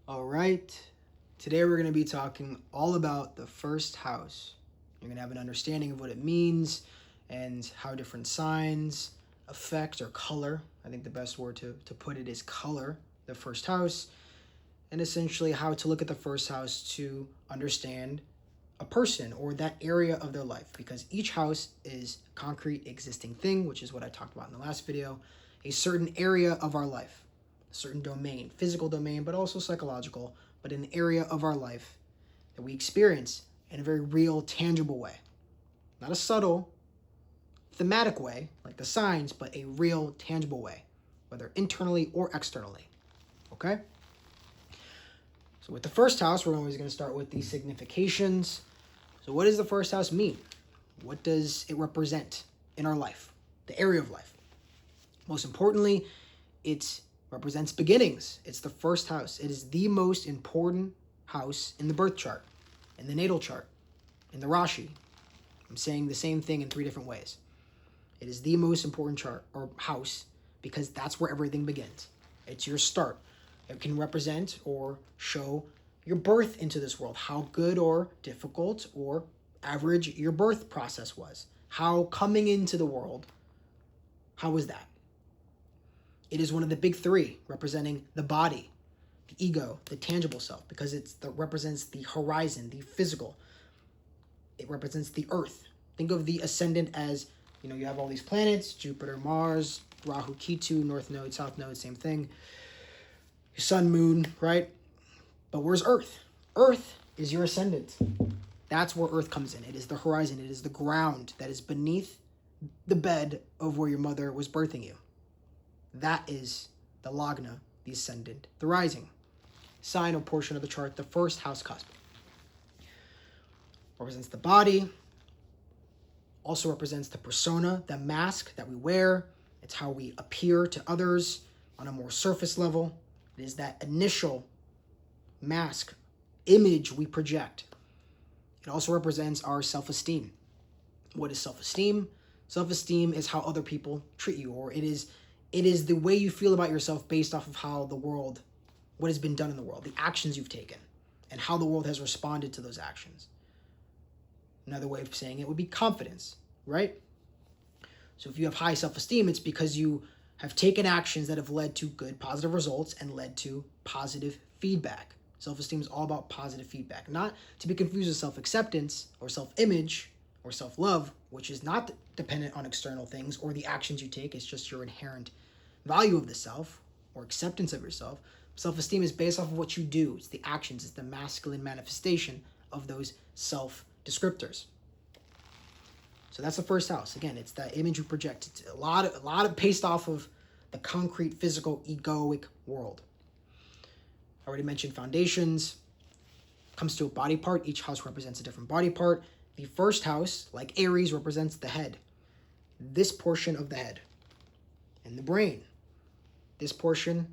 All right, today we're going to be talking all about the first house. You're going to have an understanding of what it means and how different signs affect or color. I think the best word to put it is color, the first house, and essentially how to look at the first house to understand a person or that area of their life, because each house is a concrete existing thing, which is what I talked about in the last video, a certain area of our life. A certain domain, physical domain, but also psychological, but an area of our life that we experience in a very real, tangible way. Not a subtle, thematic way, like the signs, but a real, tangible way, whether internally or externally. Okay? So with the first house, we're always going to start with the significations. So what does the first house mean? What does it represent in our life, the area of life? Most importantly, it represents beginnings. It's the first house. It is the most important house in the birth chart, in the natal chart, in the Rashi. I'm saying the same thing in 3 different ways. It is the most important chart or house because that's where everything begins. It's your start. It can represent or show your birth into this world, how good or difficult or average your birth process was. How coming into the world, how was that? It is one of the big 3, representing the body, the ego, the tangible self, because it represents the horizon, the physical. It represents the earth. Think of the ascendant as, you have all these planets, Jupiter, Mars, Rahu, Ketu, North Node, South Node, same thing. Sun, Moon, right? But where's Earth? Earth is your ascendant. That's where Earth comes in. It is the horizon. It is the ground that is beneath the bed of where your mother was birthing you. That is the Lagna, the ascendant, the rising sign or portion of the chart, the first house cusp. Represents the body, also represents the persona, the mask that we wear. It's how we appear to others on a more surface level. It is that initial mask, image we project. It also represents our self-esteem. What is self-esteem? Self-esteem is how other people treat you, or it is the way you feel about yourself based off of how the world, what has been done in the world, the actions you've taken, and how the world has responded to those actions. Another way of saying it would be confidence, right? So if you have high self-esteem, it's because you have taken actions that have led to good, positive results and led to positive feedback. Self-esteem is all about positive feedback, not to be confused with self-acceptance or self-image or self-love, which is not dependent on external things or the actions you take. It's just your inherent value of the self or acceptance of yourself. Self-esteem is based off of what you do. It's the actions. It's the masculine manifestation of those self-descriptors. So that's the first house. Again, it's that image you project. It's a lot of based off of the concrete, physical, egoic world. I already mentioned foundations. Comes to a body part. Each house represents a different body part. The first house, like Aries, represents the head. This portion of the head and the brain. This portion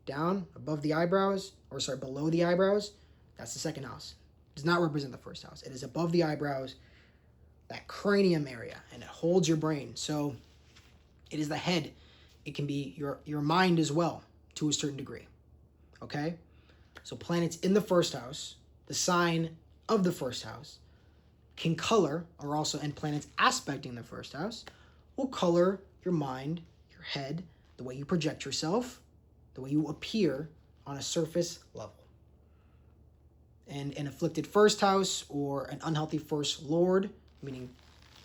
down above the eyebrows, below the eyebrows, that's the second house. It does not represent the first house. It is above the eyebrows, that cranium area, and it holds your brain. So it is the head. It can be your mind as well, to a certain degree. Okay? So planets in the first house, the sign of the first house, can color, and planets aspecting the first house will color your mind, your head, the way you project yourself, the way you appear on a surface level. And an afflicted first house or an unhealthy first lord, meaning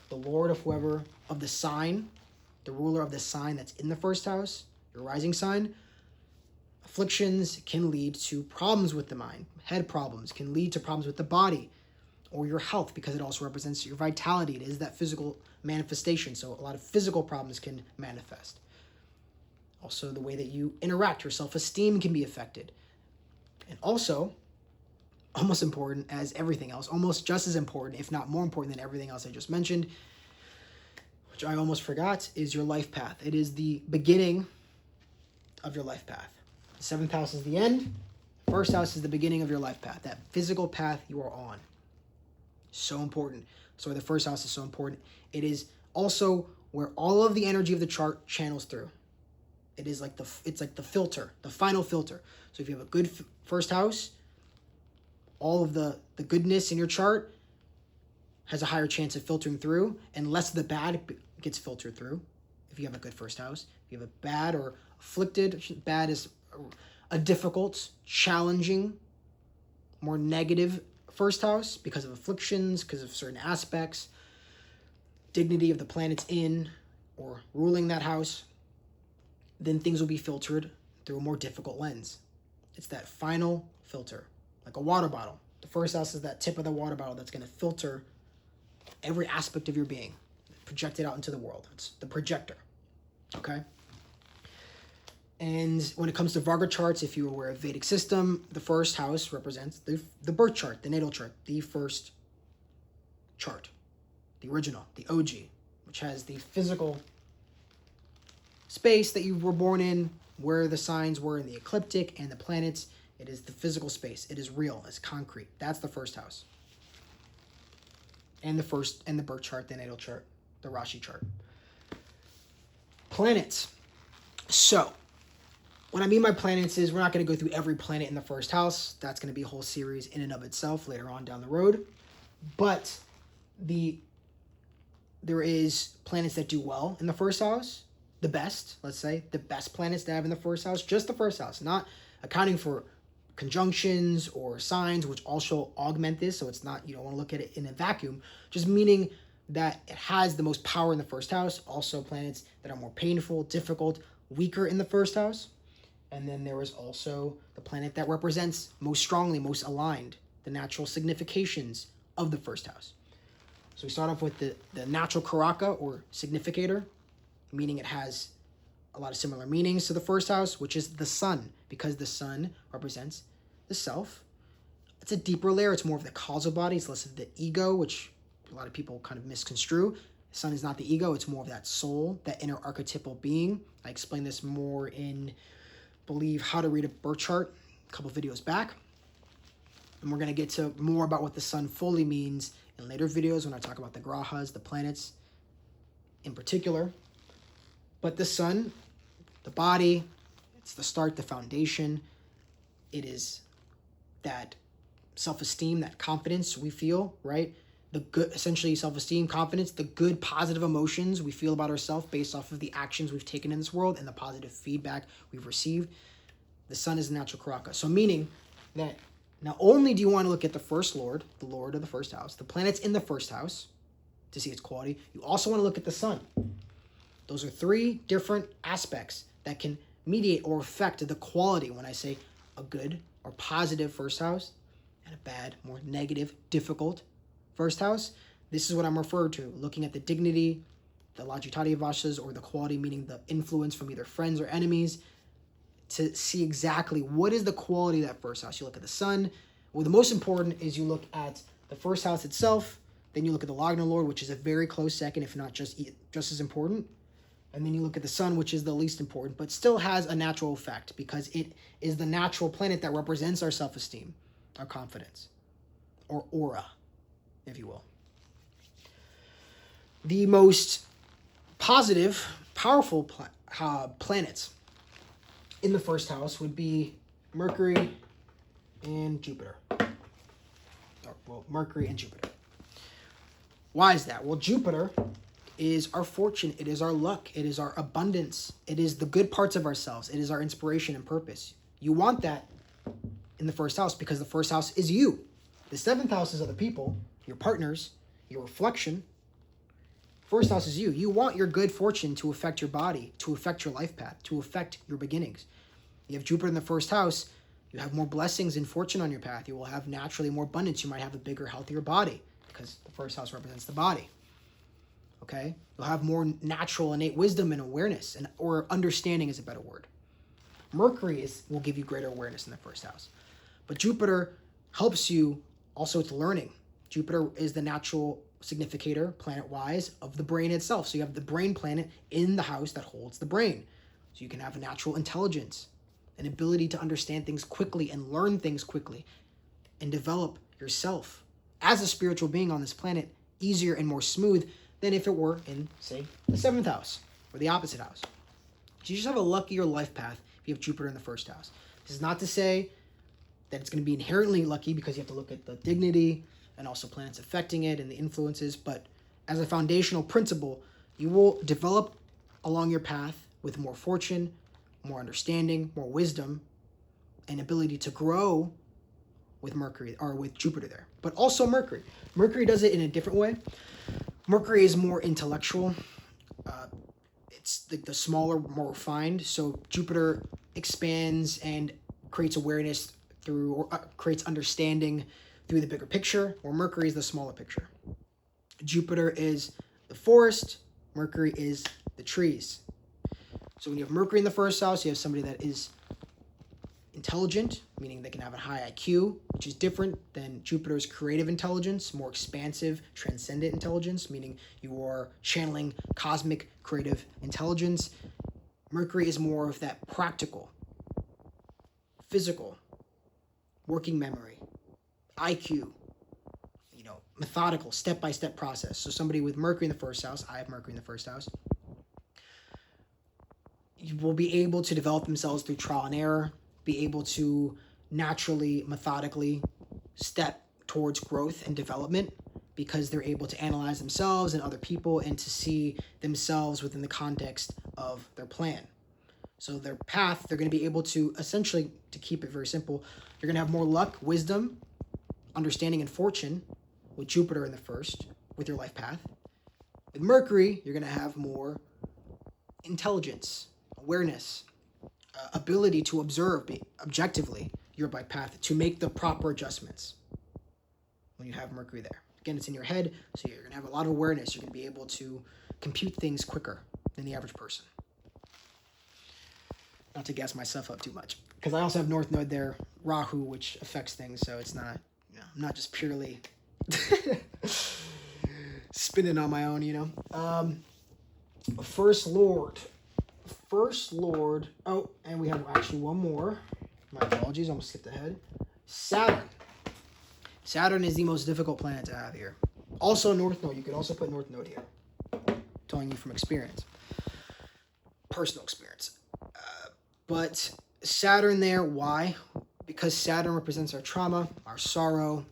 the lord of the sign, the ruler of the sign that's in the first house, your rising sign, afflictions can lead to problems with the mind. Head problems can lead to problems with the body or your health, because it also represents your vitality. It is that physical manifestation. So a lot of physical problems can manifest. Also, the way that you interact, your self-esteem can be affected. And also, almost important as everything else, almost just as important, if not more important than everything else I just mentioned, which I almost forgot, is your life path. It is the beginning of your life path. The 7th house is the end. First house is the beginning of your life path, that physical path you are on. So important. So the first house is so important. It is also where all of the energy of the chart channels through. it's like the filter, the final filter. So if you have a good first house, all of the goodness in your chart has a higher chance of filtering through, and less of the bad gets filtered through if you have a good first house. If you have a bad or afflicted, bad is a difficult, challenging, more negative first house because of afflictions, because of certain aspects, dignity of the planets in or ruling that house, then things will be filtered through a more difficult lens. It's that final filter, like a water bottle. The first house is that tip of the water bottle that's going to filter every aspect of your being, project it out into the world. It's the projector, okay? And when it comes to Varga charts, if you're aware of Vedic system, the first house represents the birth chart, the natal chart, the first chart, the original, the OG, which has the physical space that you were born in, where the signs were in the ecliptic and the planets. It is the physical space. It is real. It's concrete. That's the first house. And the birth chart, the natal chart, the Rashi chart. Planets. So, what I mean by planets is we're not going to go through every planet in the first house. That's going to be a whole series in and of itself later on down the road. But there is planets that do well in the first house. The best, let's say, the best planets to have in the first house. Just the first house, not accounting for conjunctions or signs, which also augment this. So it's not, you don't want to look at it in a vacuum. Just meaning that it has the most power in the first house. Also planets that are more painful, difficult, weaker in the first house. And then there is also the planet that represents most strongly, most aligned, the natural significations of the first house. So we start off with the natural karaka or significator, meaning it has a lot of similar meanings to the first house, which is the sun, because the sun represents the self. It's a deeper layer. It's more of the causal body. It's less of the ego, which a lot of people kind of misconstrue. The sun is not the ego. It's more of that soul, that inner archetypal being. I explained this more in, believe, How to Read a Birth Chart a couple videos back. And we're going to get to more about what the sun fully means in later videos when I talk about the grahas, the planets in particular. But the sun, the body, it's the start, the foundation. It is that self-esteem, that confidence we feel, right? The good, essentially self-esteem, confidence, the good positive emotions we feel about ourselves based off of the actions we've taken in this world and the positive feedback we've received. The sun is the natural karaka. So meaning that not only do you want to look at the first lord, the lord of the first house, the planets in the first house to see its quality, you also want to look at the sun. Those are three different aspects that can mediate or affect the quality when I say a good or positive first house and a bad, more negative, difficult first house. This is what I'm referring to, looking at the dignity, the lajitati vashas, or the quality, meaning the influence from either friends or enemies, to see exactly what is the quality of that first house. You look at the sun. Well, the most important is you look at the first house itself. Then you look at the Lagna Lord, which is a very close second, if not just as important. And then you look at the sun, which is the least important, but still has a natural effect because it is the natural planet that represents our self-esteem, our confidence, or aura, if you will. The most positive, powerful planets in the first house would be Mercury and Jupiter. Mercury and Jupiter. Why is that? Well, Jupiter is our fortune, it is our luck, it is our abundance, it is the good parts of ourselves, it is our inspiration and purpose. You want that in the first house because the first house is you. The seventh house is other people, your partners, your reflection. First house is you. You want your good fortune to affect your body, to affect your life path, to affect your beginnings. You have Jupiter in the first house, you have more blessings and fortune on your path. You will have naturally more abundance. You might have a bigger, healthier body because the first house represents the body. Okay? You'll have more natural, innate wisdom and awareness, or understanding is a better word. Mercury will give you greater awareness in the first house. But Jupiter helps you also with learning. Jupiter is the natural significator, planet-wise, of the brain itself. So you have the brain planet in the house that holds the brain. So you can have a natural intelligence, an ability to understand things quickly and learn things quickly and develop yourself as a spiritual being on this planet easier and more smooth than if it were in, say, the seventh house or the opposite house. So you just have a luckier life path if you have Jupiter in the first house. This is not to say that it's going to be inherently lucky, because you have to look at the dignity and also planets affecting it and the influences. But as a foundational principle, you will develop along your path with more fortune, more understanding, more wisdom, and ability to grow with Mercury or with Jupiter there. But also Mercury. Mercury does it in a different way. Mercury is more intellectual. It's the smaller, more refined. So Jupiter expands and creates awareness through, or creates understanding through the bigger picture, where Mercury is the smaller picture. Jupiter is the forest, Mercury is the trees. So when you have Mercury in the first house, you have somebody that is intelligent, meaning they can have a high IQ, which is different than Jupiter's creative intelligence, more expansive, transcendent intelligence, meaning you are channeling cosmic creative intelligence. Mercury is more of that practical, physical, working memory, IQ, methodical, step-by-step process. So somebody with Mercury in the first house, I have Mercury in the first house, you will be able to develop themselves through trial and error, be able to naturally, methodically step towards growth and development, because they're able to analyze themselves and other people and to see themselves within the context of their plan. So their path, they're going to be able to, essentially, to keep it very simple, you're going to have more luck, wisdom, understanding, and fortune with Jupiter in the first, with your life path. With Mercury, you're going to have more intelligence, awareness, ability to observe objectively your life path, to make the proper adjustments when you have Mercury there. Again, it's in your head, so you're going to have a lot of awareness. You're going to be able to compute things quicker than the average person. Not to gas myself up too much, because I also have North Node there, Rahu, which affects things, so it's not, I'm not just purely spinning on my own, First Lord. Oh, and we have actually one more. My apologies, almost skipped ahead. Saturn. Saturn is the most difficult planet to have here. Also North Node. You could also put North Node here. Telling you from experience. Personal experience. But Saturn there, why? Because Saturn represents our trauma, our sorrow.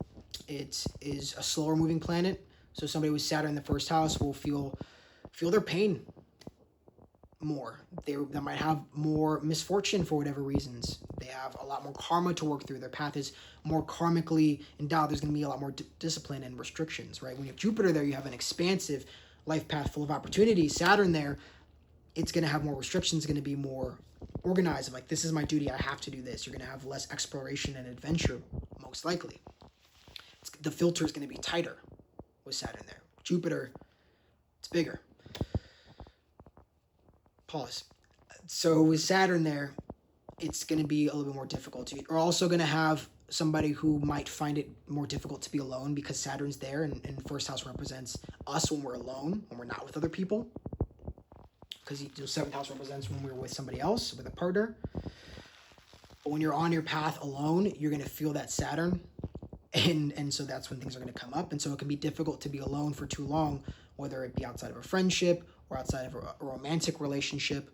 It is a slower moving planet. So somebody with Saturn in the first house will feel their pain more. They might have more misfortune for whatever reasons. They have a lot more karma to work through. Their path is more karmically endowed. There's going to be a lot more discipline and restrictions, right? When you have Jupiter there, you have an expansive life path full of opportunities. Saturn there, it's going to have more restrictions, going to be more organized. Like, this is my duty, I have to do this. You're going to have less exploration and adventure, most likely. The filter is going to be tighter with Saturn there. Jupiter, it's bigger. Pause. So with Saturn there, it's going to be a little bit more difficult. You're also going to have somebody who might find it more difficult to be alone, because Saturn's there, and first house represents us when we're alone, when we're not with other people. Because the seventh house represents when we're with somebody else, with a partner. But when you're on your path alone, you're going to feel that Saturn. And so that's when things are going to come up. And so it can be difficult to be alone for too long, whether it be outside of a friendship or outside of a romantic relationship,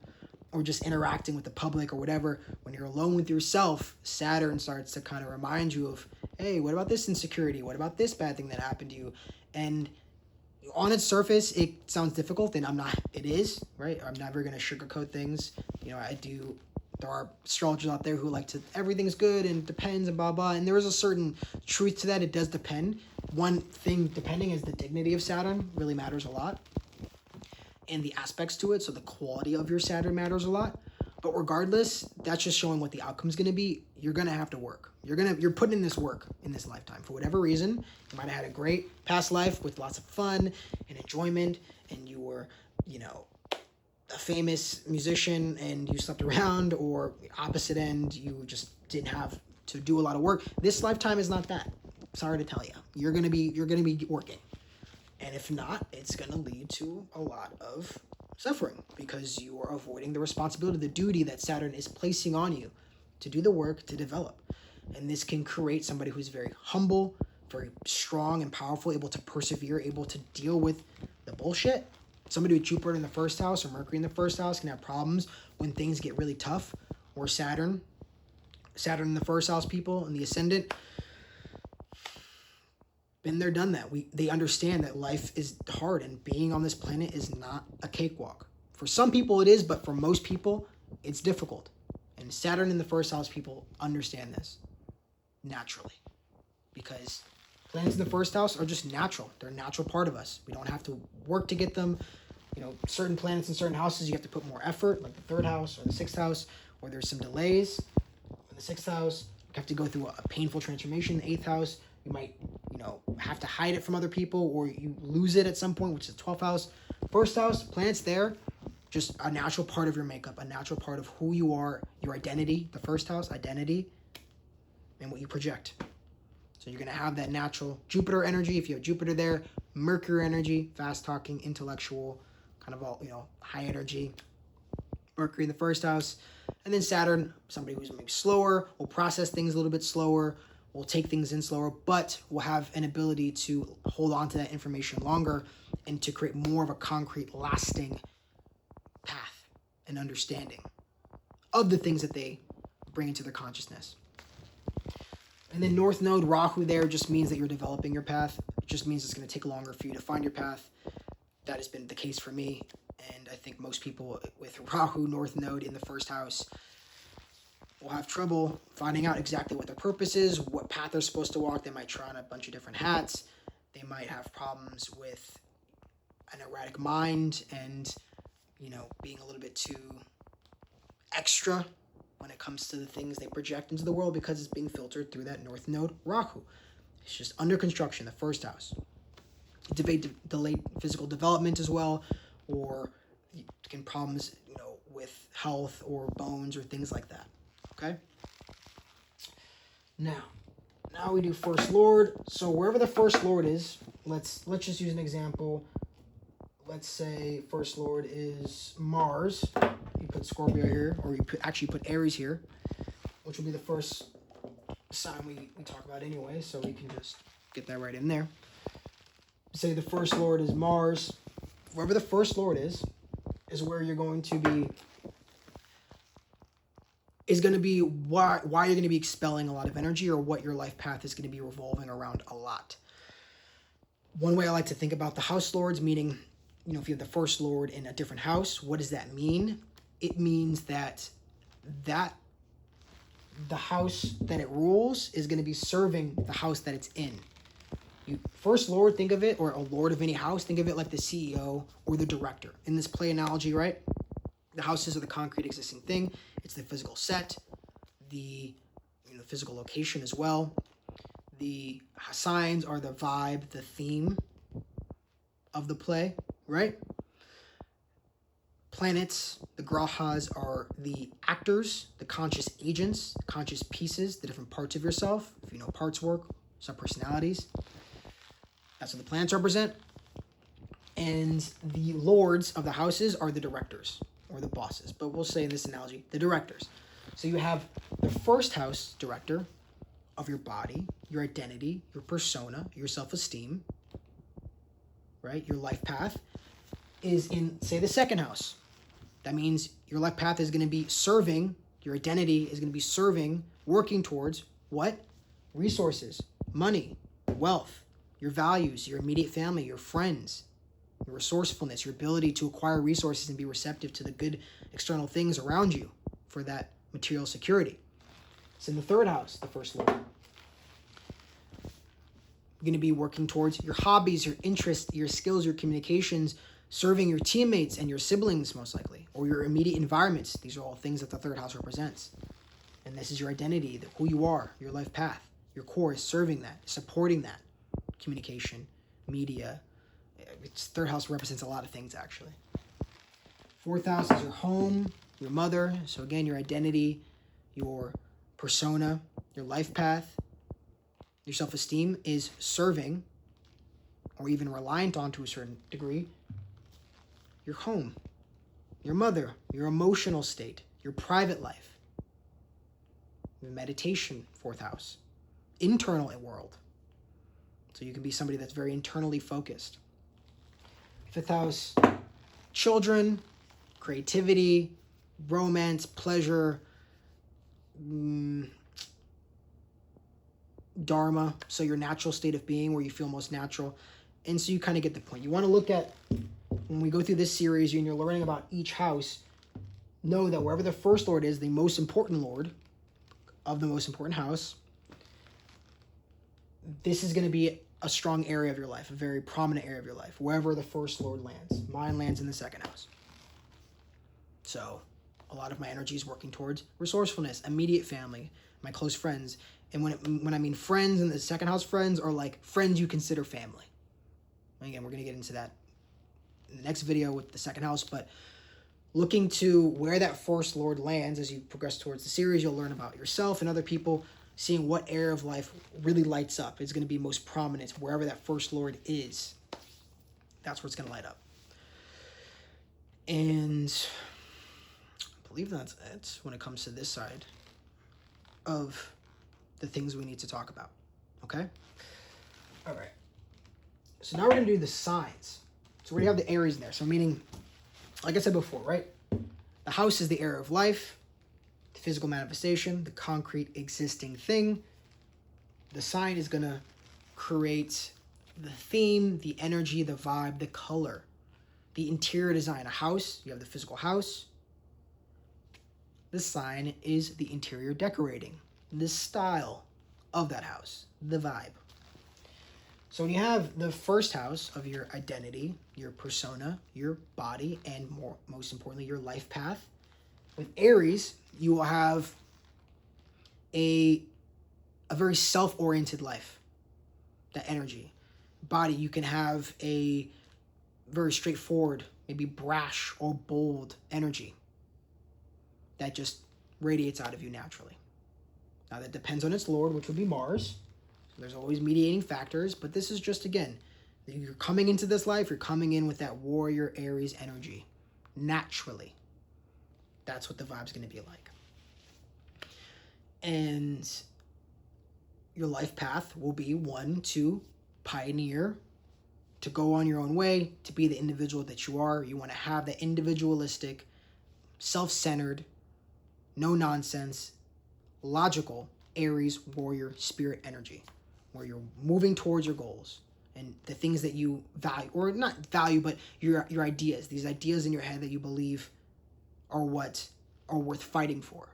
or just interacting with the public or whatever. When you're alone with yourself, Saturn starts to kind of remind you of, hey, what about this insecurity? What about this bad thing that happened to you? And on its surface, it sounds difficult, and it is, right? I'm never going to sugarcoat things. There are astrologers out there who like to, everything's good and depends and blah, blah. And there is a certain truth to that. It does depend. One thing depending is the dignity of Saturn really matters a lot. And the aspects to it. So the quality of your Saturn matters a lot. But regardless, that's just showing what the outcome's going to be. You're going to have to work. You're putting in this work in this lifetime. For whatever reason, you might have had a great past life with lots of fun and enjoyment. And you were, a famous musician and you slept around, or opposite end, you just didn't have to do a lot of work. This lifetime is not that. Sorry to tell you. You're gonna be working. And if not, it's gonna lead to a lot of suffering, because you are avoiding the responsibility, the duty that Saturn is placing on you to do the work, to develop. And this can create somebody who's very humble, very strong and powerful, able to persevere, able to deal with the bullshit, Somebody with Jupiter in the first house or Mercury in the first house can have problems when things get really tough. Or Saturn in the first house people in the ascendant, been there, done that. They understand that life is hard and being on this planet is not a cakewalk. For some people it is, but for most people it's difficult. And Saturn in the first house people understand this naturally, because planets in the first house are just natural. They're a natural part of us. We don't have to work to get them. Certain planets in certain houses you have to put more effort, like the third house or the sixth house, or there's some delays. In the sixth house, you have to go through a painful transformation. In the eighth house, you might, have to hide it from other people, or you lose it at some point, which is the 12th house. First house, planets there, just a natural part of your makeup, a natural part of who you are, your identity. The first house, identity, and what you project. So you're going to have that natural Jupiter energy. If you have Jupiter there, Mercury energy, fast talking, intellectual, kind of all, high energy. Mercury in the first house. And then Saturn, somebody who's maybe slower, will process things a little bit slower, will take things in slower, but will have an ability to hold on to that information longer and to create more of a concrete, lasting path and understanding of the things that they bring into their consciousness. And then North Node, Rahu there, just means that you're developing your path. It just means it's going to take longer for you to find your path. That has been the case for me. And I think most people with Rahu, North Node in the first house, will have trouble finding out exactly what their purpose is, what path they're supposed to walk. They might try on a bunch of different hats. They might have problems with an erratic mind and, being a little bit too extra when it comes to the things they project into the world, because it's being filtered through that North Node, Rahu. It's just under construction, the first house. Delayed physical development as well, or problems, with health or bones or things like that. Okay? Now we do first lord. So wherever the first lord is, let's just use an example. Let's say first lord is Mars. You put Scorpio here, or you put Aries here, which will be the first sign we talk about anyway, so we can just get that right in there. Say the first lord is Mars. Wherever the first lord is where you're going to be, is going to be why you're going to be expelling a lot of energy, or what your life path is going to be revolving around a lot. One way I like to think about the house lords, meaning, if you have the first lord in a different house, what does that mean? It means that the house that it rules is going to be serving the house that it's in. First lord, think of it, or a lord of any house, think of it like the CEO or the director. In this play analogy, right? The houses are the concrete existing thing. It's the physical set, the physical location as well. The signs are the vibe, the theme of the play, right? Planets, the grahas, are the actors, the conscious agents, the conscious pieces, the different parts of yourself. If you know parts work, sub-personalities. That's what the planets represent. And the lords of the houses are the directors or the bosses. But we'll say in this analogy, the directors. So you have the first house director of your body, your identity, your persona, your self-esteem, right? Your life path is in, say, the second house. That means your life path is going to be serving, your identity is going to be serving, working towards what? Resources, money, wealth, your values, your immediate family, your friends, your resourcefulness, your ability to acquire resources and be receptive to the good external things around you for that material security. It's in the third house, the first lord. You're going to be working towards your hobbies, your interests, your skills, your communications, serving your teammates and your siblings, most likely, or your immediate environments. These are all things that the third house represents. And this is your identity, who you are, your life path. Your core is serving that, supporting that. Communication, media. Third house represents a lot of things, actually. Fourth house is your home, your mother. So again, your identity, your persona, your life path. Your self-esteem is serving, or even reliant on to a certain degree, your home, your mother, your emotional state, your private life. Your meditation, fourth house. Internal world. So you can be somebody that's very internally focused. Fifth house children, creativity, romance, pleasure, dharma, so your natural state of being, where you feel most natural. And so you kind of get the point. You want to look at, when we go through this series and you're learning about each house, know that wherever the first lord is, the most important lord of the most important house, this is going to be a strong area of your life, a very prominent area of your life, wherever the first lord lands. Mine lands in the second house. So a lot of my energy is working towards resourcefulness, immediate family, my close friends. And when I mean friends in the second house, friends are like friends you consider family. And again, we're going to get into that in the next video with the second house, but looking to where that first lord lands as you progress towards the series, you'll learn about yourself and other people, seeing what area of life really lights up. It's going to be most prominent wherever that first lord is. That's where it's going to light up. And I believe that's it when it comes to this side of the things we need to talk about. Okay? All right. So now we're going to do the signs. So we already have the Aries in there. So meaning, like I said before, right? The house is the area of life, the physical manifestation, the concrete existing thing. The sign is going to create the theme, the energy, the vibe, the color, the interior design. A house, you have the physical house. The sign is the interior decorating, the style of that house, the vibe. So when you have the first house of your identity, your persona, your body, and most importantly, your life path, with Aries, you will have a very self-oriented life, that energy. Body, you can have a very straightforward, maybe brash or bold energy that just radiates out of you naturally. Now that depends on its lord, which would be Mars. There's always mediating factors, but this is just, again, you're coming into this life, you're coming in with that warrior Aries energy. Naturally. That's what the vibe's going to be like. And your life path will be one to pioneer, to go on your own way, to be the individual that you are. You want to have that individualistic, self-centered, no nonsense, logical Aries warrior spirit energy, where you're moving towards your goals and the things that you value, or not value, but your ideas, these ideas in your head that you believe are what are worth fighting for.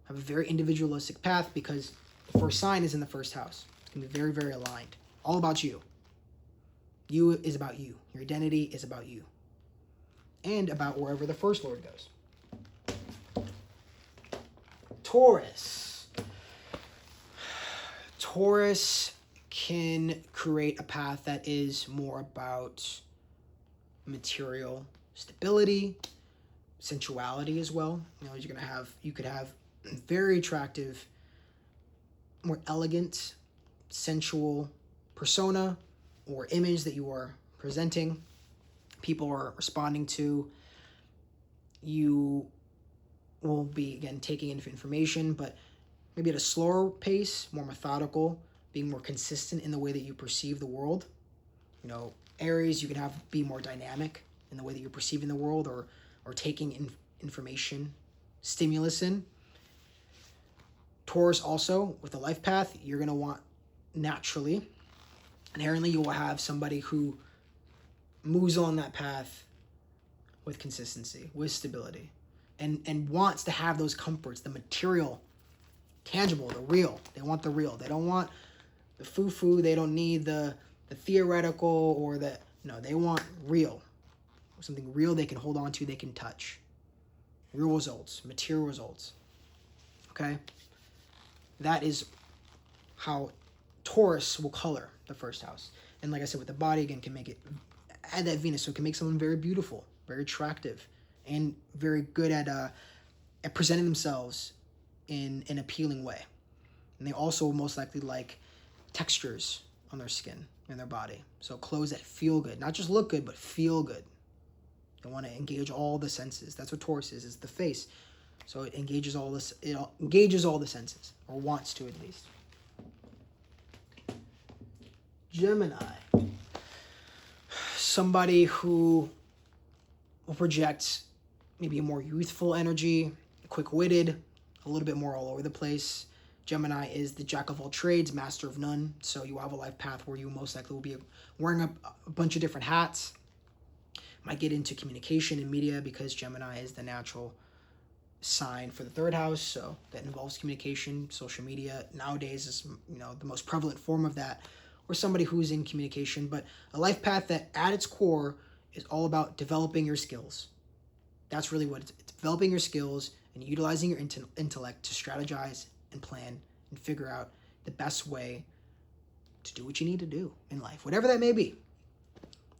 Have a very individualistic path, because the first sign is in the first house. It's going to be very, very aligned. All about you. You is about you. Your identity is about you. And about wherever the first lord goes. Taurus. Taurus can create a path that is more about material stability, sensuality as well. You know, you could have very attractive, more elegant, sensual persona or image that you are presenting. People are responding to. You will be, again, taking in information, but maybe at a slower pace, more methodical, being more consistent in the way that you perceive the world. You know, Aries, you can be more dynamic in the way that you're perceiving the world, or taking information, stimulus in. Taurus also, with the life path, you're going to want naturally, inherently, you will have somebody who moves on that path with consistency, with stability, and wants to have those comforts, the material, tangible, the real. They want the real. They don't want the foo-foo. They don't need the theoretical or the, no, they want real. Something real they can hold on to, they can touch. Real results, material results. Okay? That is how Taurus will color the first house. And like I said, with the body, again, can make it, add that Venus, so it can make someone very beautiful, very attractive, and very good at presenting themselves in an appealing way. And they also most likely like textures on their skin and their body. So clothes that feel good, not just look good, but feel good. They want to engage all the senses. That's what Taurus is the face. So it engages all this. It engages all the senses, or wants to at least. Gemini. Somebody who will project maybe a more youthful energy, quick-witted, a little bit more all over the place. Gemini is the jack of all trades, master of none. So you have a life path where you most likely will be wearing a bunch of different hats. Might get into communication and media because Gemini is the natural sign for the third house. So that involves communication. Social media nowadays is, the most prevalent form of that, or somebody who's in communication. But a life path that at its core is all about developing your skills. That's really what it's developing your skills and utilizing your intellect to strategize and plan and figure out the best way to do what you need to do in life, whatever that may be.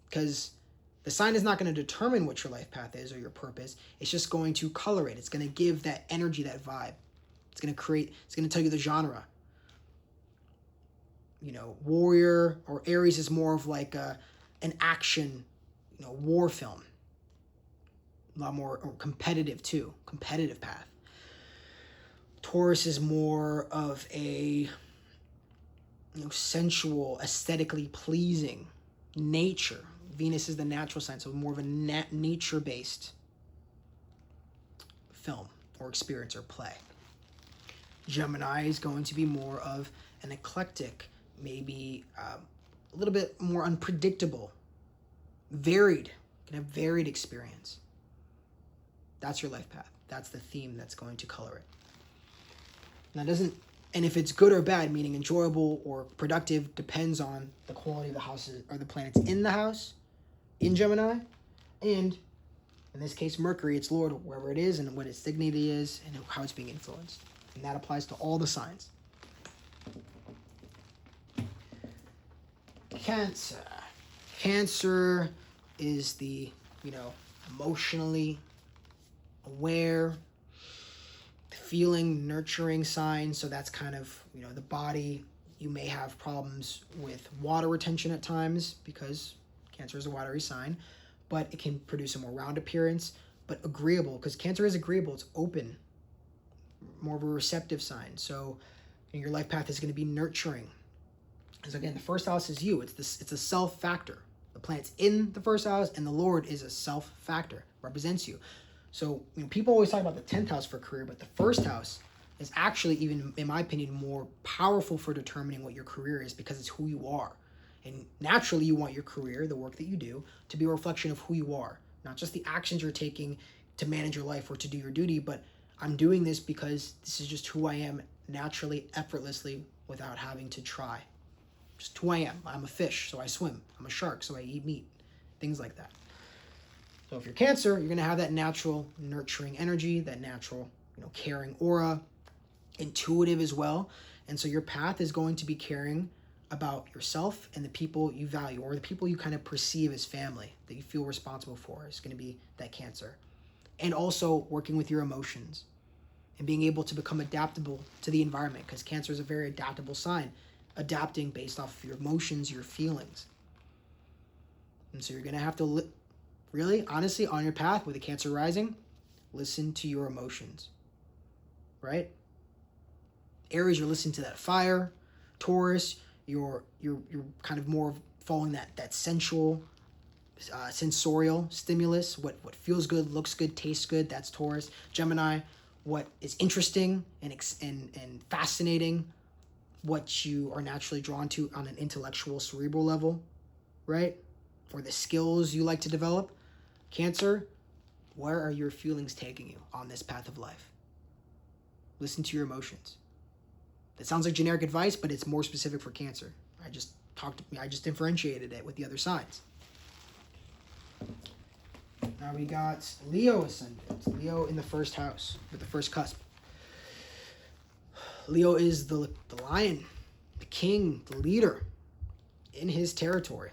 Because the sign is not going to determine what your life path is or your purpose. It's just going to color it. It's going to give that energy, that vibe. It's going to tell you the genre. Warrior or Aries is more of like an action, war film. A lot more competitive too, competitive path. Taurus is more of a sensual, aesthetically pleasing nature. Venus is the natural sign, so more of a nature-based film or experience or play. Gemini is going to be more of an eclectic, maybe a little bit more unpredictable, varied, can have varied experience. That's your life path. That's the theme that's going to color it. Now, and if it's good or bad, meaning enjoyable or productive, depends on the quality of the houses or the planets in the house, in Gemini, and in this case, Mercury, its Lord, wherever it is, and what its dignity is, and how it's being influenced. And that applies to all the signs. Cancer. Cancer is the, emotionally aware, feeling, nurturing sign. So that's kind of, the body. You may have problems with water retention at times because Cancer is a watery sign, but it can produce a more round appearance, but agreeable, because Cancer is agreeable. It's open, more of a receptive sign. So your life path is going to be nurturing. Because again, the first house is you. It's a self factor. The planet's in the first house, and the Lord is a self factor, represents you. So people always talk about the 10th house for career, but the first house is actually, even in my opinion, more powerful for determining what your career is, because it's who you are. And naturally, you want your career, the work that you do, to be a reflection of who you are, not just the actions you're taking to manage your life or to do your duty, but I'm doing this because this is just who I am naturally, effortlessly, without having to try. Just who I am. I'm a fish, so I swim. I'm a shark, so I eat meat. Things like that. So if you're Cancer, you're going to have that natural nurturing energy, that natural, caring aura, intuitive as well. And so your path is going to be caring about yourself and the people you value, or the people you kind of perceive as family that you feel responsible for, is going to be that Cancer. And also working with your emotions and being able to become adaptable to the environment, because Cancer is a very adaptable sign, adapting based off of your emotions, your feelings. And so you're going to have to really, honestly, on your path with a Cancer rising, listen to your emotions, right? Aries, you're listening to that fire. Taurus, you're kind of more following that sensual, sensorial stimulus. What feels good, looks good, tastes good. That's Taurus. Gemini, what is interesting and fascinating, what you are naturally drawn to on an intellectual, cerebral level, right? Or the skills you like to develop. Cancer, where are your feelings taking you on this path of life? Listen to your emotions. That sounds like generic advice, but it's more specific for Cancer. I just differentiated it with the other signs. Now we got Leo ascendant. Leo in the first house with the first cusp. Leo is the lion, the king, the leader in his territory.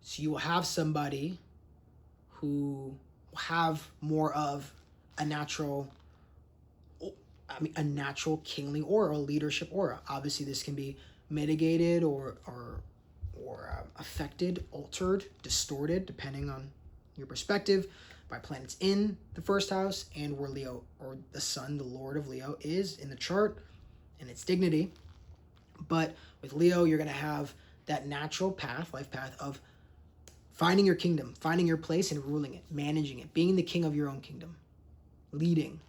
So you will have somebody who will have more of a natural kingly aura, leadership aura. Obviously, this can be mitigated or affected, altered, distorted, depending on your perspective, by planets in the first house and where Leo, or the sun, the Lord of Leo, is in the chart and its dignity. But with Leo, you're going to have that natural path, life path of Finding your kingdom, finding your place and ruling it, managing it, being the king of your own kingdom, leading.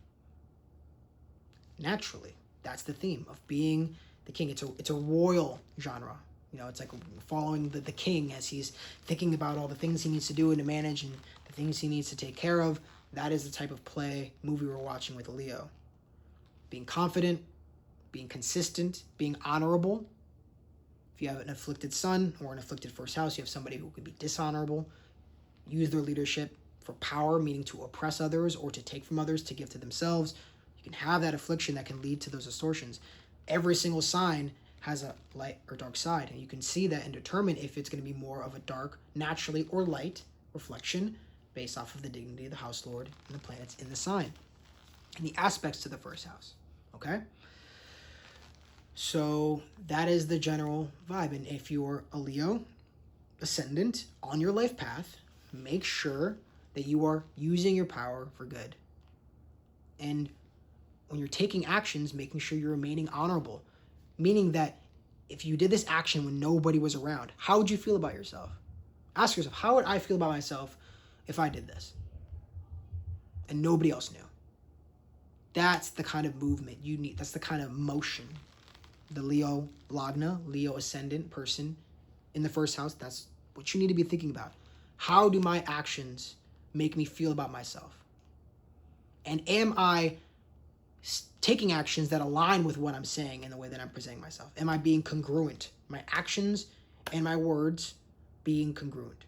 Naturally, that's the theme of being the king. It's a royal genre. It's like following the king as he's thinking about all the things he needs to do and to manage and the things he needs to take care of. That is the type of movie we're watching with Leo. Being confident, being consistent, being honorable. If you have an afflicted sun or an afflicted first house, you have somebody who could be dishonorable, use their leadership for power, meaning to oppress others or to take from others to give to themselves. You can have that affliction that can lead to those distortions. Every single sign has a light or dark side, and you can see that and determine if it's going to be more of a dark, naturally, or light reflection based off of the dignity of the house lord and the planets in the sign and the aspects to the first house. Okay? So that is the general vibe. And if you're a Leo ascendant on your life path, make sure that you are using your power for good. And when you're taking actions, making sure you're remaining honorable. Meaning that if you did this action when nobody was around, how would you feel about yourself? Ask yourself, how would I feel about myself if I did this and nobody else knew? That's the kind of movement you need. That's the kind of motion. The Leo Lagna, Leo ascendant person in the first house, that's what you need to be thinking about. How do my actions make me feel about myself? And am I taking actions that align with what I'm saying in the way that I'm presenting myself? Am I being congruent? My actions and my words being congruent?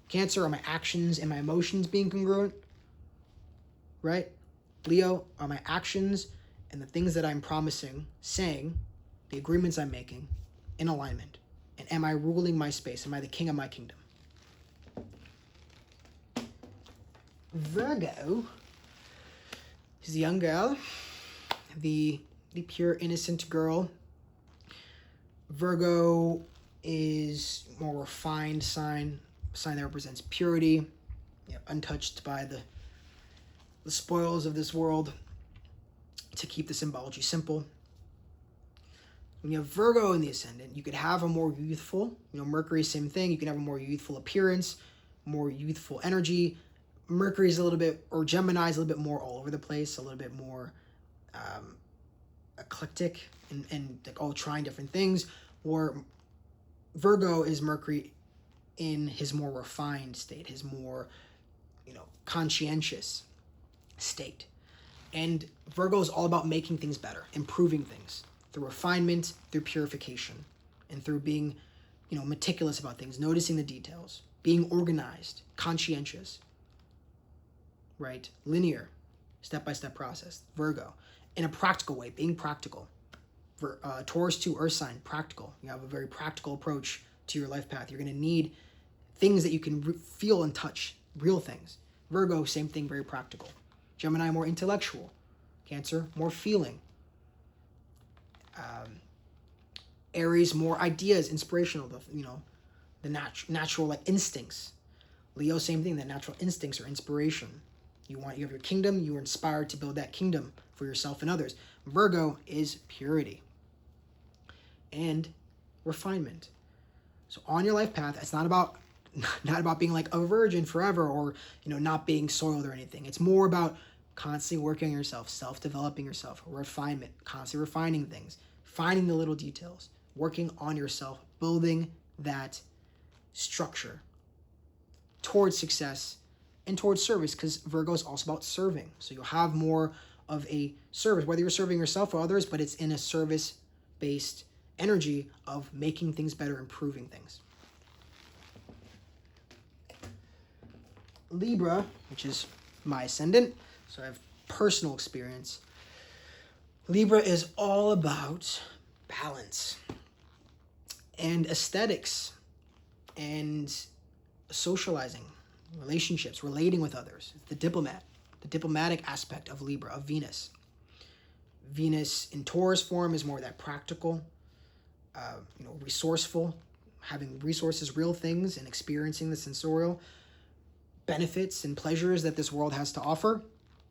Cancer, are my actions and my emotions being congruent? Right? Leo, are my actions and the things that I'm promising, saying, the agreements I'm making, in alignment? And am I ruling my space? Am I the king of my kingdom? Virgo is a young girl, the pure, innocent girl. Virgo is more refined sign that represents purity, untouched by the spoils of this world. To keep the symbology simple, when you have Virgo in the ascendant, you could have a more youthful, Mercury, same thing. You can have a more youthful appearance, more youthful energy. Mercury is a little bit, or Gemini is a little bit more all over the place, a little bit more eclectic and like all trying different things. Or Virgo is Mercury in his more refined state, his more, conscientious state. And Virgo is all about making things better, improving things through refinement, through purification, and through being, meticulous about things, noticing the details, being organized, conscientious, right? Linear, step-by-step process. Virgo, in a practical way, being practical. Taurus 2, earth sign, practical. You have a very practical approach to your life path. You're going to need things that you can feel and touch, real things. Virgo, same thing, very practical. Gemini, more intellectual. Cancer, more feeling. Aries, more ideas, inspirational, the natural like instincts. Leo, same thing, the natural instincts or inspiration. You have your kingdom, you are inspired to build that kingdom for yourself and others. Virgo is purity and refinement. So on your life path, it's not about being like a virgin forever or, not being soiled or anything. It's more about constantly working on yourself, self-developing yourself, refinement, constantly refining things, finding the little details, working on yourself, building that structure towards success and towards service, because Virgo is also about serving. So you'll have more of a service, whether you're serving yourself or others, but it's in a service-based energy of making things better, improving things. Libra, which is my ascendant, so I have personal experience. Libra is all about balance and aesthetics and socializing, relationships, relating with others. It's the diplomatic aspect of Libra, of Venus. Venus in Taurus form is more that practical, resourceful, having resources, real things, and experiencing the sensorial benefits and pleasures that this world has to offer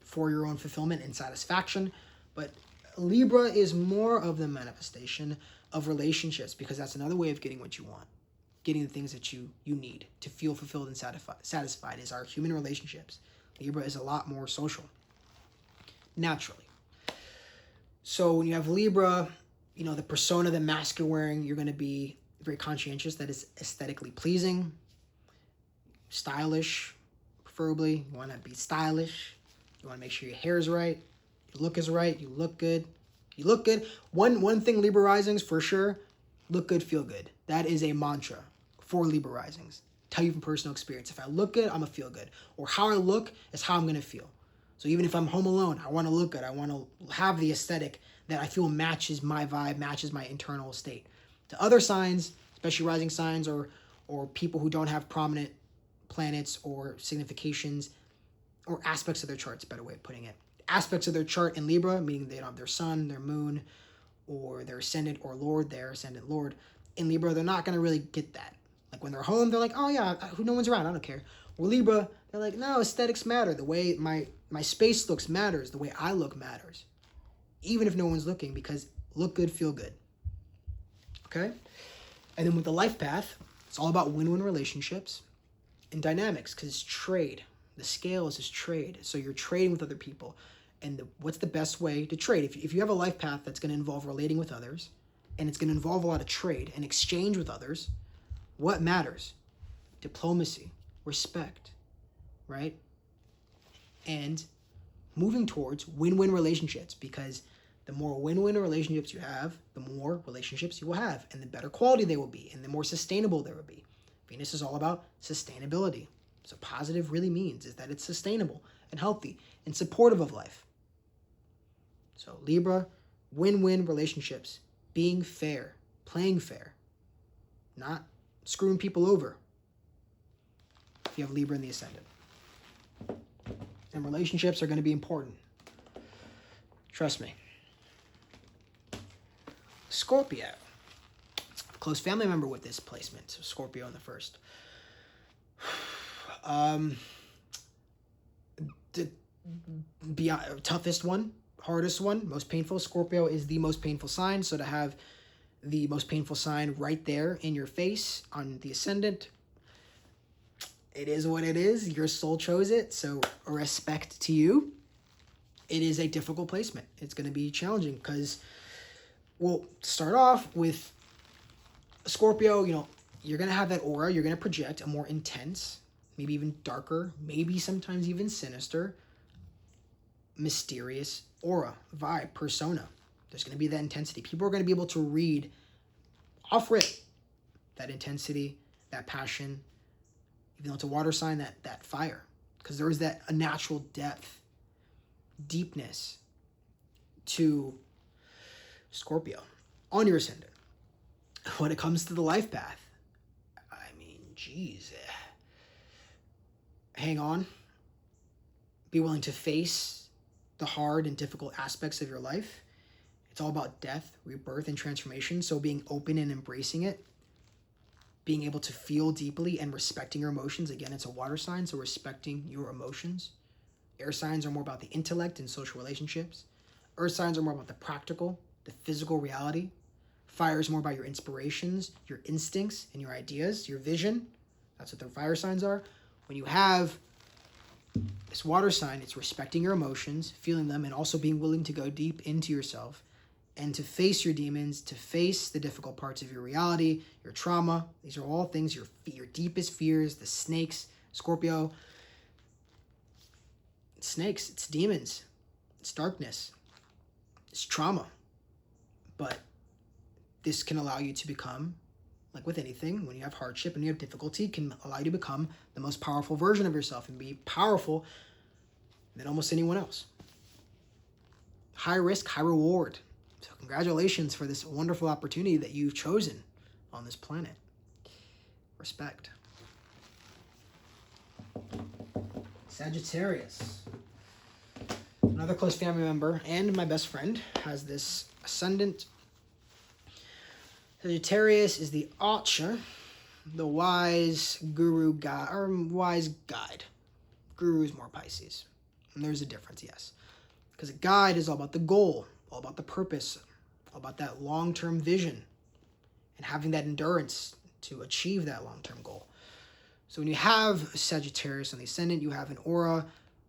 for your own fulfillment and satisfaction. But Libra is more of the manifestation of relationships, because that's another way of getting what you want. getting the things that you need to feel fulfilled and satisfied is our human relationships. Libra is a lot more social, naturally. So when you have Libra, the persona, the mask you're wearing, you're going to be very conscientious that is aesthetically pleasing, stylish, preferably. You want to be stylish. You want to make sure your hair is right, your look is right, you look good. You look good. One thing, Libra risings, for sure, look good, feel good. That is a mantra for Libra risings. Tell you from personal experience. If I look good, I'm going to feel good. Or how I look is how I'm going to feel. So even if I'm home alone, I want to look good. I want to have the aesthetic that I feel matches my vibe, matches my internal state. To other signs, especially rising signs or people who don't have prominent planets or significations or aspects of their charts, better way of putting it. Aspects of their chart in Libra, meaning they don't have their sun, their moon, or their ascendant or lord, their ascendant lord. In Libra, they're not going to really get that. Like when they're home, they're like, oh yeah, no one's around, I don't care. Or Libra, they're like, no, aesthetics matter. The way my space looks matters. The way I look matters. Even if no one's looking, because look good, feel good. Okay? And then with the life path, it's all about win-win relationships and dynamics, because it's trade. The scale is trade. So you're trading with other people. And what's the best way to trade? If you have a life path that's going to involve relating with others, and it's going to involve a lot of trade and exchange with others, what matters? Diplomacy, respect, right? And moving towards win-win relationships, because the more win-win relationships you have, the more relationships you will have, and the better quality they will be, and the more sustainable they will be. Venus is all about sustainability. So positive really means is that it's sustainable and healthy and supportive of life. So Libra, win-win relationships, being fair, playing fair, not screwing people over if you have Libra in the ascendant. And relationships are going to be important. Trust me. Scorpio. A close family member with this placement. So Scorpio in the first. The toughest one, hardest one, most painful. Scorpio is the most painful sign. So to have the most painful sign right there in your face on the ascendant, it is what it is. Your soul chose it. So respect to you. It is a difficult placement. It's going to be challenging because we'll start off with Scorpio. You're going to have that aura. You're going to project a more intense, maybe even darker, maybe sometimes even sinister, mysterious aura, vibe, persona. There's going to be that intensity. People are going to be able to read off rip that intensity, that passion, even though it's a water sign, that fire. Because there is a natural depth, deepness to Scorpio on your ascendant. When it comes to the life path, geez. Hang on. Be willing to face the hard and difficult aspects of your life. It's all about death, rebirth, and transformation. So being open and embracing it. Being able to feel deeply and respecting your emotions. Again, it's a water sign, so respecting your emotions. Air signs are more about the intellect and social relationships. Earth signs are more about the practical, the physical reality. Fire is more about your inspirations, your instincts, and your ideas, your vision. That's what the fire signs are. When you have this water sign, it's respecting your emotions, feeling them, and also being willing to go deep into yourself and to face your demons, to face the difficult parts of your reality, your trauma. These are all things, your deepest fears, the snakes, Scorpio. It's snakes, it's demons, it's darkness, it's trauma. But this can allow you to become, like with anything, when you have hardship and you have difficulty, it can allow you to become the most powerful version of yourself and be powerful than almost anyone else. High risk, high reward. So congratulations for this wonderful opportunity that you've chosen on this planet. Respect. Sagittarius. Another close family member and my best friend has this ascendant. Sagittarius is the Acha, the wise guru guide, or wise guide. Guru is more Pisces. And there's a difference, yes. Because a guide is all about the goal, all about the purpose, all about that long-term vision, and having that endurance to achieve that long-term goal. So when you have Sagittarius on the ascendant, you have an aura.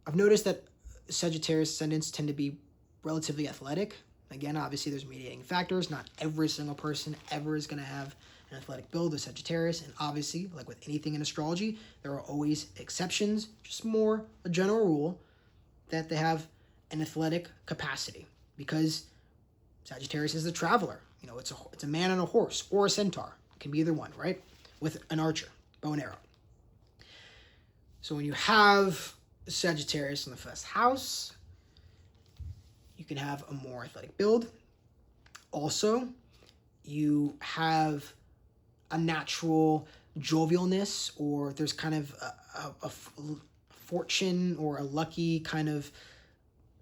I've noticed that Sagittarius ascendants tend to be relatively athletic. Again, obviously there's mediating factors. Not every single person ever is going to have an athletic build with Sagittarius. And obviously, like with anything in astrology, there are always exceptions, just more a general rule that they have an athletic capacity, because Sagittarius is a traveler. You know, it's a man on a horse or a centaur. It can be either one, right? With an archer, bow and arrow. So when you have Sagittarius in the first house, you can have a more athletic build. Also, you have a natural jovialness, or there's kind of a fortune or a lucky kind of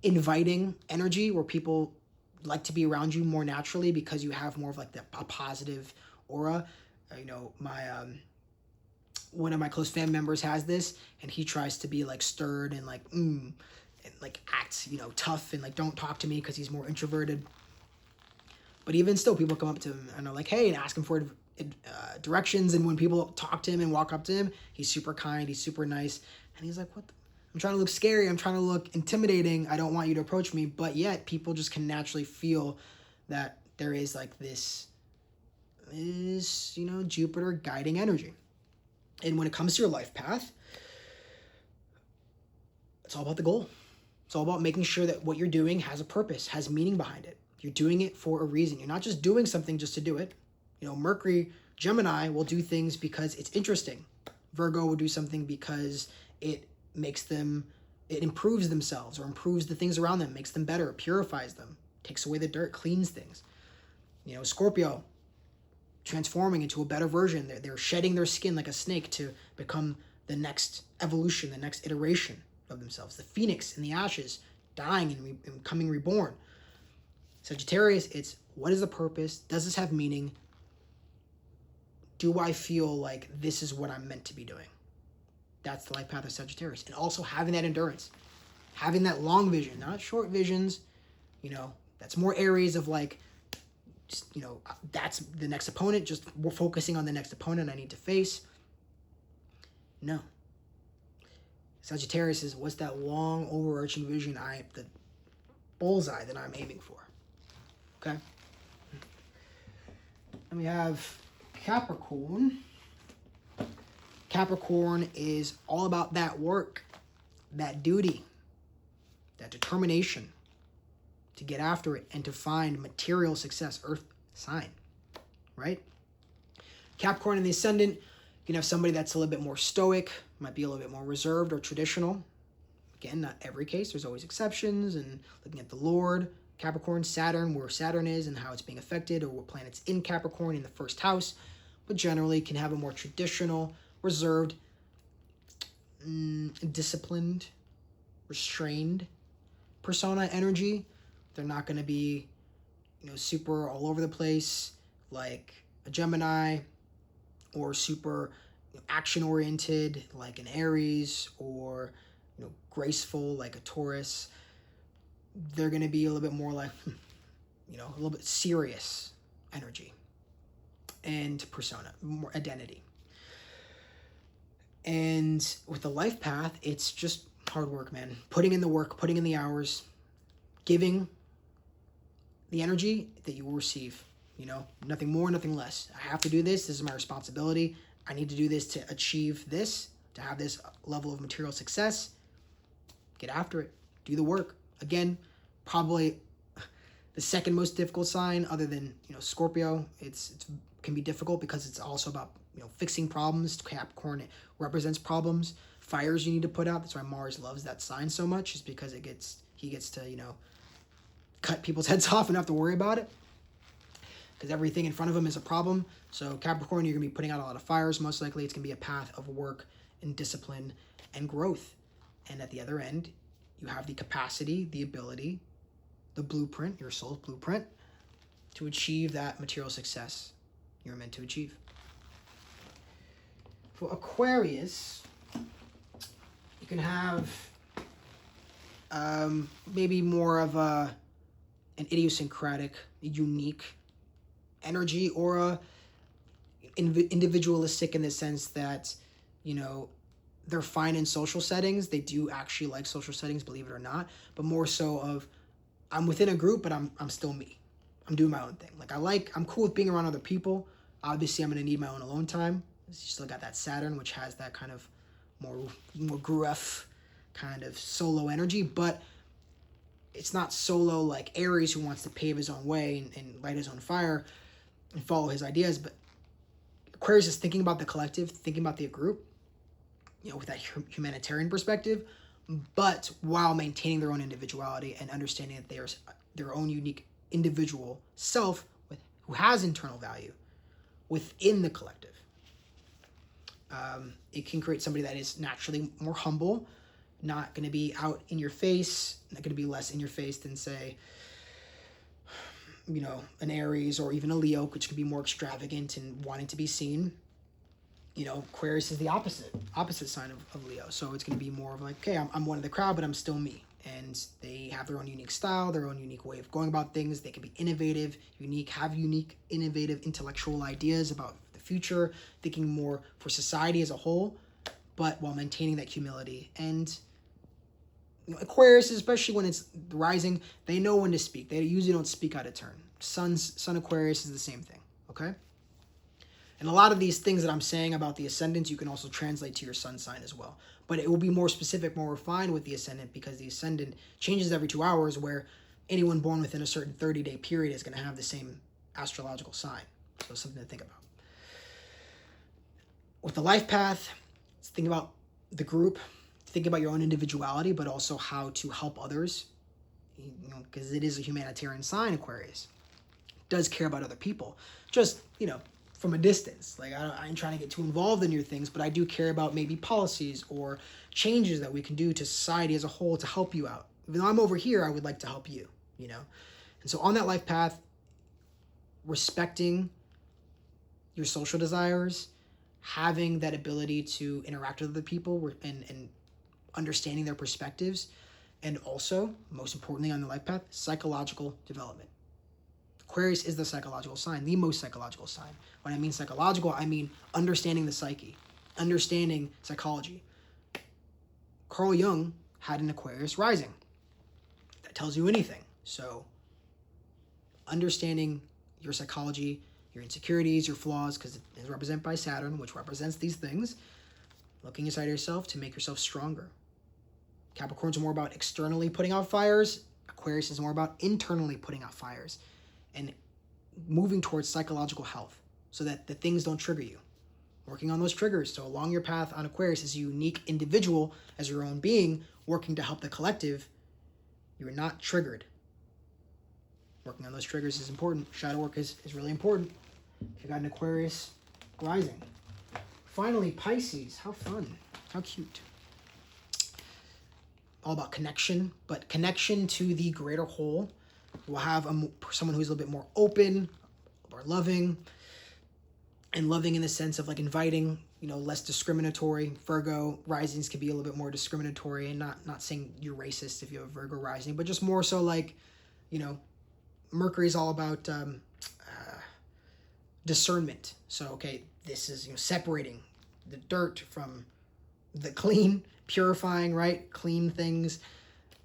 inviting energy where people like to be around you more naturally because you have more of like a positive aura. You know, one of my close family members has this, and he tries to be like stern and like and like acts, you know, tough and like don't talk to me because he's more introverted. But even still, people come up to him and are like, hey, and ask him for directions. And when people talk to him and walk up to him, he's super kind, he's super nice. And he's like, what the? I'm trying to look scary, I'm trying to look intimidating, I don't want you to approach me. But yet people just can naturally feel that there is like this, you know, Jupiter guiding energy. And when it comes to your life path, it's all about the goal. It's all about making sure that what you're doing has a purpose, has meaning behind it. You're doing it for a reason. You're not just doing something just to do it. You know, Mercury, Gemini will do things because it's interesting. Virgo will do something because it improves themselves or improves the things around them, makes them better, purifies them, takes away the dirt, cleans things. You know, Scorpio, transforming into a better version. They're shedding their skin like a snake to become the next evolution, the next iteration of themselves. The phoenix in the ashes, dying and becoming reborn. Sagittarius, it's what is the purpose? Does this have meaning? Do I feel like this is what I'm meant to be doing? That's the life path of Sagittarius. And also having that endurance, having that long vision, not short visions. You know, that's more areas of like, just, you know, that's the next opponent. Just we're focusing on the next opponent I need to face. No. Sagittarius is what's that long overarching vision, the bullseye that I'm aiming for. Okay. And we have Capricorn. Capricorn is all about that work, that duty, that determination to get after it and to find material success. Earth sign, right? Capricorn in the ascendant, you can have somebody that's a little bit more stoic, might be a little bit more reserved or traditional. Again, not every case. There's always exceptions. And looking at the Lord, Capricorn, Saturn, where Saturn is and how it's being affected, or what planet's in Capricorn in the first house. But generally can have a more traditional, reserved, disciplined, restrained persona energy. They're not going to be, you know, super all over the place like a Gemini, or super action-oriented like an Aries, or, you know, graceful like a Taurus. They're going to be a little bit more like, you know, a little bit serious energy and persona, more identity. And with the life path, it's just hard work, man. Putting in the work, putting in the hours, giving the energy that you will receive. You know, nothing more, nothing less. I have to do this. This is my responsibility. I need to do this to achieve this, to have this level of material success. Get after it. Do the work. Again, probably the second most difficult sign, other than, you know, Scorpio. It's can be difficult because it's also about, you know, fixing problems. Capricorn represents problems, fires you need to put out. That's why Mars loves that sign so much, is because he gets to, you know, cut people's heads off and not have to worry about it, because everything in front of him is a problem. So Capricorn, you're gonna be putting out a lot of fires. Most likely it's gonna be a path of work and discipline and growth. And at the other end, you have the capacity, the ability, the blueprint, your soul's blueprint, to achieve that material success you're meant to achieve. For Aquarius, you can have maybe more of an idiosyncratic, unique energy, aura. individualistic in the sense that, they're fine in social settings. They do actually like social settings, believe it or not, but more so of, I'm within a group, but I'm still me. I'm doing my own thing. I'm cool with being around other people. Obviously, I'm going to need my own alone time. You still got that Saturn, which has that kind of more gruff kind of solo energy, but it's not solo like Aries, who wants to pave his own way and light his own fire and follow his ideas. But Aquarius is thinking about the collective, thinking about the group, with that humanitarian perspective, but while maintaining their own individuality and understanding that there's their own unique individual self who has internal value within the collective. It can create somebody that is naturally more humble, not going to be out in your face, not going to be less in your face than, say, an Aries or even a Leo, which can be more extravagant and wanting to be seen. Aquarius is the opposite sign of Leo. So it's going to be more of like, okay, I'm one of the crowd, but I'm still me. And they have their own unique style, their own unique way of going about things. They can be innovative, have unique, innovative, intellectual ideas about the future, thinking more for society as a whole, but while maintaining that humility. And Aquarius, especially when it's rising, they know when to speak. They usually don't speak out of turn. Sun Aquarius is the same thing, okay? And a lot of these things that I'm saying about the ascendant, you can also translate to your sun sign as well. But it will be more specific, more refined with the ascendant, because the ascendant changes every 2 hours, where anyone born within a certain 30-day period is going to have the same astrological sign. So something to think about. With the life path, think about the group, think about your own individuality, but also how to help others, because it is a humanitarian sign, Aquarius. It does care about other people. Just, from a distance. I ain't trying to get too involved in your things, but I do care about maybe policies or changes that we can do to society as a whole to help you out. Even though I'm over here, I would like to help you, And so on that life path, respecting your social desires, having that ability to interact with other people and understanding their perspectives, and also, most importantly on the life path, psychological development. Aquarius is the psychological sign, the most psychological sign. When I mean psychological, I mean understanding the psyche, understanding psychology. Carl Jung had an Aquarius rising. That tells you anything. So, understanding your psychology, your insecurities, your flaws, because it is represented by Saturn, which represents these things, looking inside yourself to make yourself stronger. Capricorns are more about externally putting out fires. Aquarius is more about internally putting out fires and moving towards psychological health so that the things don't trigger you. Working on those triggers. So along your path on Aquarius is a unique individual as your own being working to help the collective. You're not triggered. Working on those triggers is important. Shadow work is really important if you got an Aquarius rising. Finally, Pisces. How fun. How cute. All about connection, but connection to the greater whole. We'll have someone who's a little bit more open, more loving, and loving in the sense of inviting, less discriminatory. Virgo risings can be a little bit more discriminatory, and not saying you're racist if you have a Virgo rising, but just more so Mercury is all about discernment. So, okay, this is, separating the dirt from the clean, purifying, right? Clean things.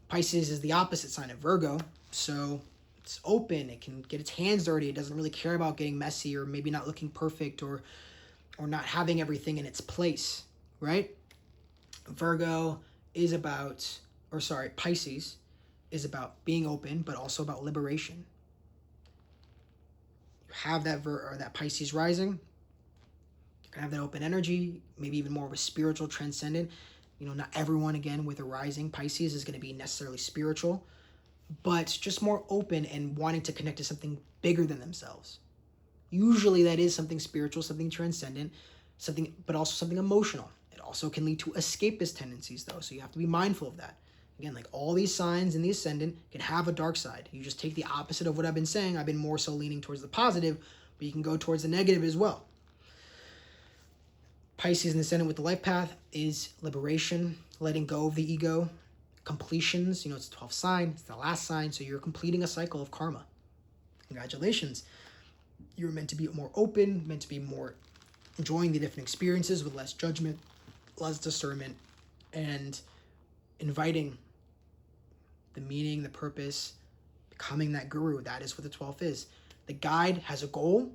Pisces is the opposite sign of Virgo. So it's open. It can get its hands dirty. It doesn't really care about getting messy or maybe not looking perfect or not having everything in its place, right? Pisces is about being open, but also about liberation. You have that Pisces rising. You're gonna have that open energy, maybe even more of a spiritual transcendent. Not everyone, again, with a rising Pisces is going to be necessarily spiritual, but just more open and wanting to connect to something bigger than themselves. Usually that is something spiritual, something transcendent, but also something emotional. It also can lead to escapist tendencies, though, so you have to be mindful of that. Again, all these signs in the ascendant can have a dark side. You just take the opposite of what I've been saying. I've been more so leaning towards the positive, but you can go towards the negative as well. Pisces in the ascendant with the life path is liberation, letting go of the ego, completions. It's the 12th sign, it's the last sign, so you're completing a cycle of karma. Congratulations. You're meant to be more open, meant to be more enjoying the different experiences with less judgment, less discernment, and inviting the meaning, the purpose, becoming that guru. That is what the 12th is. The guide has a goal,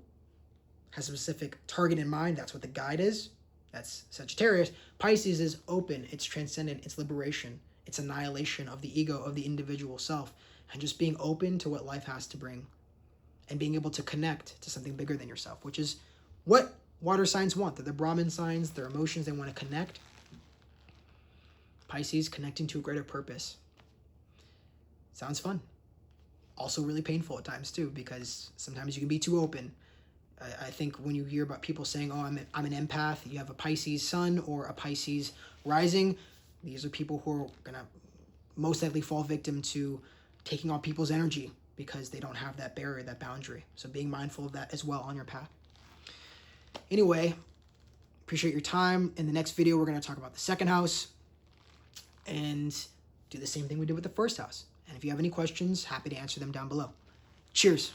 has a specific target in mind. That's what the guide is. That's Sagittarius. Pisces is open. It's transcendent. It's liberation. It's annihilation of the ego, of the individual self, and just being open to what life has to bring and being able to connect to something bigger than yourself, which is what water signs want. They're the Brahmin signs, their emotions, they want to connect. Pisces, connecting to a greater purpose. Sounds fun. Also really painful at times too, because sometimes you can be too open. I think when you hear about people saying, oh, I'm an empath, you have a Pisces sun or a Pisces rising, these are people who are going to most likely fall victim to taking on people's energy because they don't have that barrier, that boundary. So being mindful of that as well on your path. Anyway, appreciate your time. In the next video, we're going to talk about the second house and do the same thing we did with the first house. And if you have any questions, happy to answer them down below. Cheers.